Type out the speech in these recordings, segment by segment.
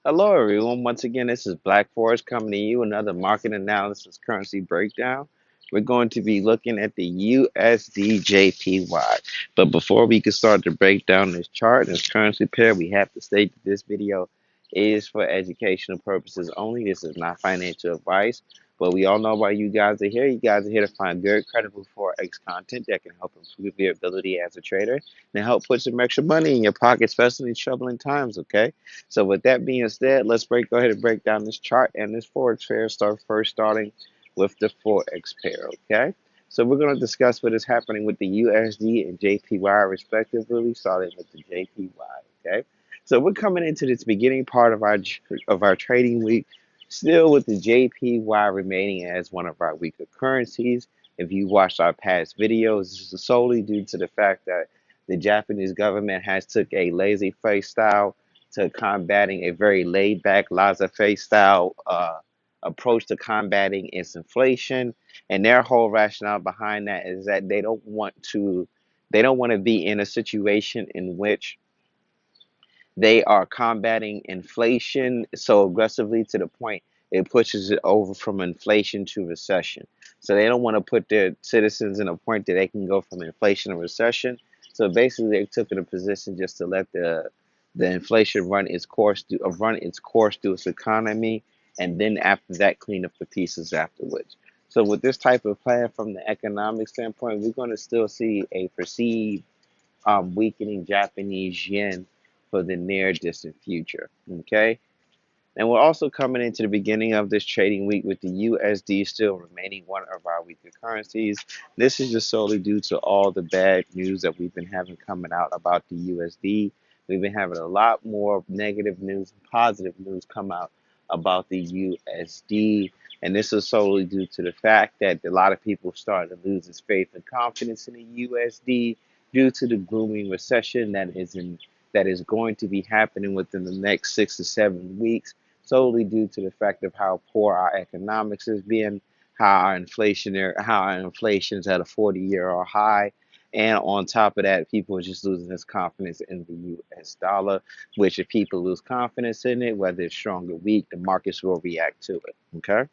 Hello, everyone. Once again, this is Black Forest coming to you, another market analysis currency breakdown. We're going to be looking at the USDJPY. But before we can start to break down this chart and this currency pair, we have to state that this video is for educational purposes only. This is not financial advice. But we all know why you guys are here. You guys are here to find good, credible Forex content that can help improve your ability as a trader and help put some extra money in your pocket, especially in troubling times, okay? So with that being said, let's go ahead and break down this chart and this forex pair. Starting with the forex pair. Okay. So we're going to discuss what is happening with the USD and JPY respectively, starting with the JPY. Okay. So we're coming into this beginning part of our trading week, still with the JPY remaining as one of our weaker currencies. If you watched our past videos, this is solely due to the fact that the Japanese government has took a laissez face style to combating a very laid back, laissez faire style approach to combating its inflation. And their whole rationale behind that is that they don't want to be in a situation in which they are combating inflation so aggressively to the point it pushes it over from inflation to recession. So they don't want to put their citizens in a point that they can go from inflation to recession. So basically, they took in a position just to let the inflation run its course through its economy, and then after that, clean up the pieces afterwards. So with this type of plan from the economic standpoint, we're going to still see a perceived weakening Japanese yen for the near distant future. Okay. And we're also coming into the beginning of this trading week with the USD still remaining one of our weaker currencies. This is just solely due to all the bad news that we've been having coming out about the USD. We've been having a lot more negative news and positive news come out about the USD. And this is solely due to the fact that a lot of people started to lose its faith and confidence in the USD due to the glooming recession that is going to be happening within the next 6 to 7 weeks, solely due to the fact of how poor our economics has been, how our inflation's at a 40-year high, and on top of that, people are just losing this confidence in the U.S. dollar. Which, if people lose confidence in it, whether it's strong or weak, the markets will react to it. Okay,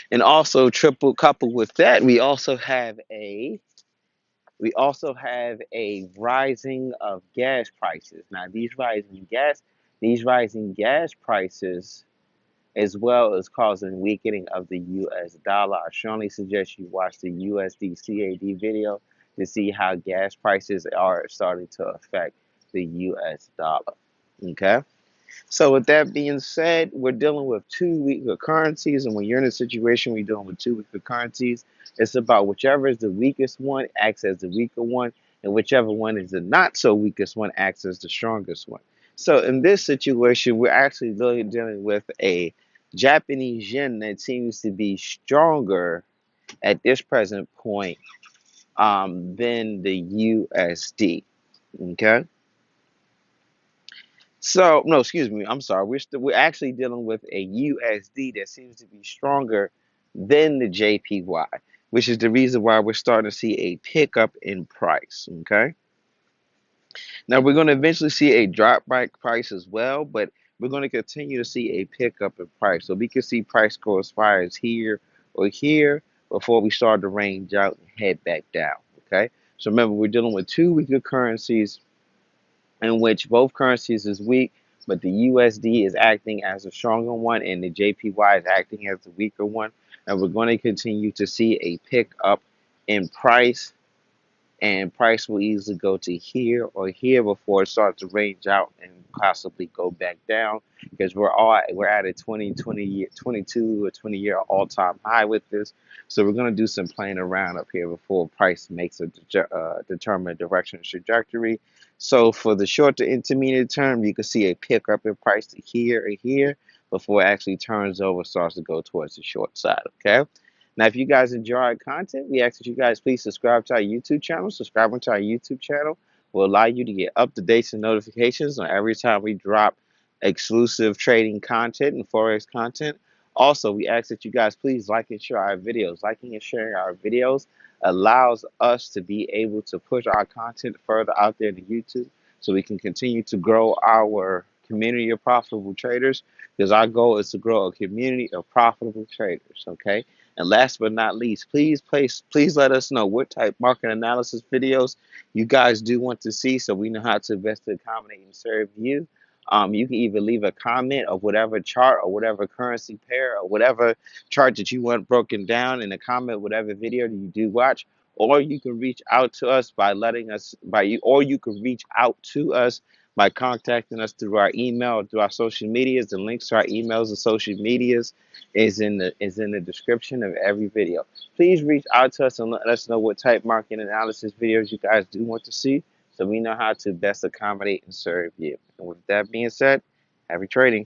and also triple coupled with that, we also have a rising of gas prices. Now, these rising gas prices, as well as causing weakening of the U.S. dollar. I strongly suggest you watch the USD video to see how gas prices are starting to affect the U.S. dollar. Okay. So with that being said, we're dealing with two weaker currencies, and when you're in a situation where you're dealing with two weaker currencies, it's about whichever is the weakest one acts as the weaker one, and whichever one is the not so weakest one acts as the strongest one. So in this situation, we're actually really dealing with a Japanese yen that seems to be stronger at this present point than the USD. Okay. So no, excuse me. I'm sorry. We're actually dealing with a USD that seems to be stronger than the JPY, which is the reason why we're starting to see a pickup in price. Okay. Now we're going to eventually see a drop by price as well, but we're going to continue to see a pickup in price. So we can see price go as far as here or here before we start to range out and head back down. Okay. So remember, we're dealing with two weaker currencies in which both currencies is weak, but the USD is acting as a stronger one and the JPY is acting as the weaker one. And we're going to continue to see a pick up in price, and price will easily go to here or here before it starts to range out and possibly go back down, because we're at a 22 or 20-year all-time high with this. So we're going to do some playing around up here before price makes a determined direction and trajectory. So for the short to intermediate term, you can see a pickup in price to here or here before it actually turns over, starts to go towards the short side. Okay. Now, if you guys enjoy our content, we ask that you guys please subscribe to our YouTube channel. Subscribing to our YouTube channel will allow you to get up-to-date and notifications on every time we drop exclusive trading content and Forex content. Also, we ask that you guys please like and share our videos. Liking and sharing our videos allows us to be able to push our content further out there to YouTube so we can continue to grow our community of profitable traders, because our goal is to grow a community of profitable traders. Okay. And last but not least, please let us know what type market analysis videos you guys do want to see, so we know how to best accommodate and serve you. You can either leave a comment of whatever chart or whatever currency pair or whatever chart that you want broken down in the comment, whatever video that you do watch, or you can reach out to us by letting us by you, or you can reach out to us by contacting us through our email or through our social medias. The links to our emails and social medias is in the description of every video. Please reach out to us and let us know what type market analysis videos you guys do want to see, so we know how to best accommodate and serve you. And with that being said, happy trading.